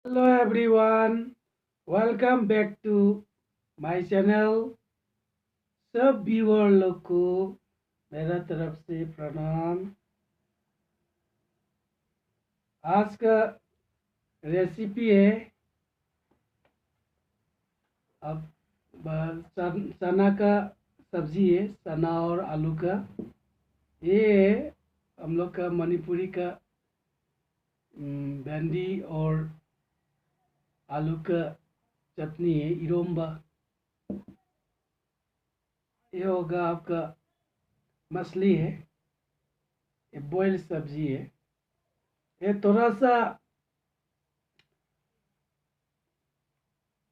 Hello everyone, welcome back to my channel। सब viewer लोग को मेरा तरफ से प्रणाम। आज का रेसिपी है अब चना का सब्जी है, चना और आलू का। ये है हम लोग का मणिपुरी का भिंडी और आलू का चटनी है, इरोम्बा। ये होगा आपका मछली है, ये बॉयल सब्जी है। ये थोड़ा सा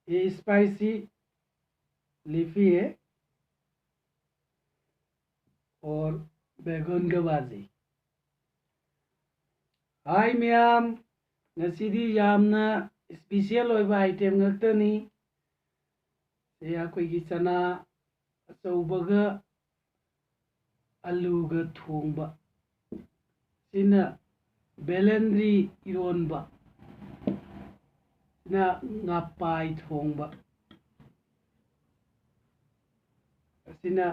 ये स्पाइसी लीफी है और बैगन का भाजी। हाय मैम, ngꯁꯤꯗꯤ ꯌꯥꯝꯅ ꯁ꯭ꯄꯤꯁꯤꯌꯦꯜ ꯑꯣꯏꯕ ꯑꯥꯏꯇꯦꯝ ꯉꯥꯛꯇꯅꯤ꯫ ꯁꯤ ꯑꯩꯈꯣꯏꯒꯤ ꯆꯅꯥ ꯑꯆꯧꯕꯒ ꯑꯂꯨꯒ ꯊꯣꯡꯕ, ꯁꯤꯅ ꯕꯦꯂꯦꯟꯗ꯭ꯔꯤ ꯏꯔꯣꯟꯕ, ꯁꯤꯅ ꯉꯥꯄꯥꯏ ꯊꯣꯡꯕ, ꯑꯁꯤꯅ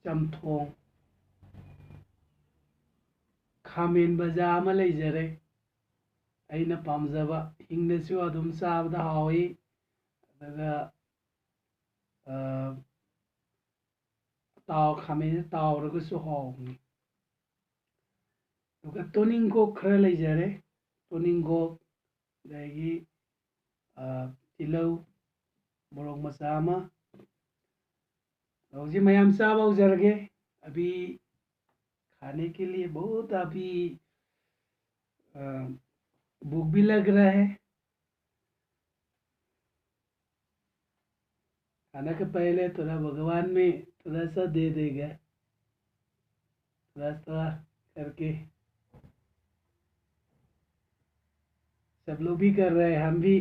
ꯆꯝꯊꯣꯡ, ꯈꯥꯃꯦꯟ ꯕꯖꯥ ꯑꯃ ꯂꯩꯖꯔꯦ ꯑꯩꯅ ꯄꯥꯝꯖꯕ, ꯍꯤꯡꯅꯁꯨ ꯑꯗꯨꯝ ꯆꯥꯕꯗ ꯍꯥꯎꯏ, ꯑꯗꯨꯒ ꯈꯥꯃꯦꯟꯁꯦ ꯇꯥꯎꯔꯒꯁꯨ ꯍꯥꯎꯕꯅꯤ꯫ ꯑꯗꯨꯒ ꯇꯣꯅꯤꯡꯈꯣꯛ ꯈꯔ ꯂꯩꯖꯔꯦ, ꯇꯣꯅꯤꯡꯈꯣꯛ, ꯑꯗꯒꯤ ꯇꯤꯜꯍꯧ, मोरग मचा अमा। हौजी मयाम चाबा हौजरगे। अभी खाने के लिए बहुत अभी भूख भी लग रहा है। खाना के पहले थोड़ा भगवान में थोड़ा सा दे देगा, थोड़ा थोड़ा करके। सब लोग भी कर रहे हैं, हम भी।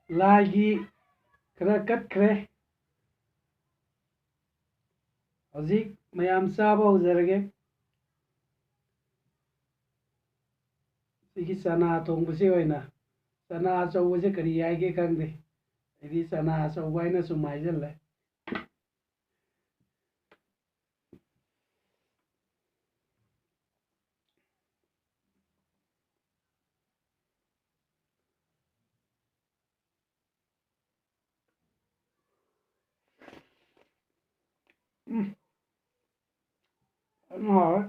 लागी खरा कटख्रे। हौजिक मयाम चाबा हौजरगे। सिगी चना थोंबसे ओइना, चना अचौबसे करी हाइगे खंदे, अꯩꯗꯤ चना अचौबा हाइना सुम हाइजल्ले। हावे।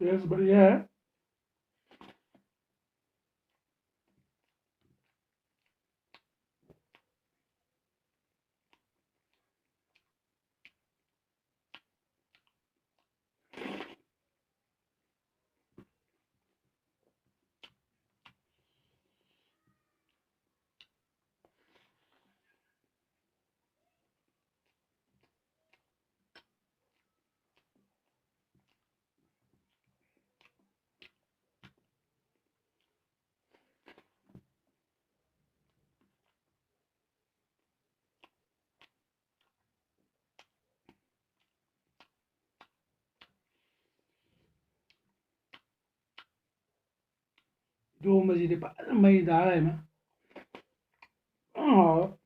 टेस्ट बढ़िया है। 이러면서 빨리 나가면 어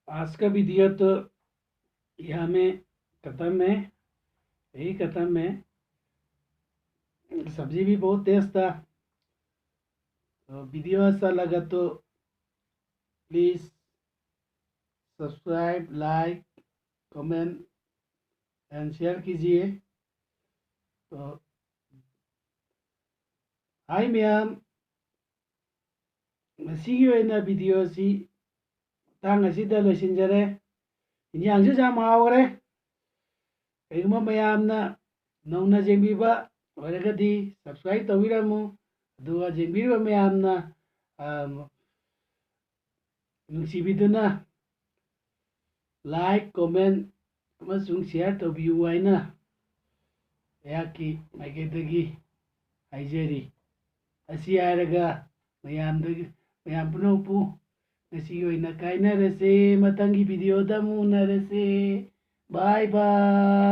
आज का वीडियो तो यहाँ में ख़त्म है, यही ख़त्म है। सब्जी भी बहुत टेस्ट था। तो वीडियो अच्छा लगा तो please subscribe, like, comment and share कीजिए। तो हाय मैम, मसीगी ओइना वीडियो सी तांग असिदा लोइसिनजरे। इन्यांगसु जाम हावरे। कईगुमा मयामना नौना जेंबीबा ओइरगदी सब्सक्राइब तौबिरमु। अदुगा जेंबीबा मयामना नुंसिबिदुना लाइक, कमेंट अमसुंग शेयर तौबियु हाइना अयहाक्कि माइकैदगी हाइजरी। असी हाइरगा मयाम पुनौपु ngasi oina kainarase, matangi video da munarase. Bye bye.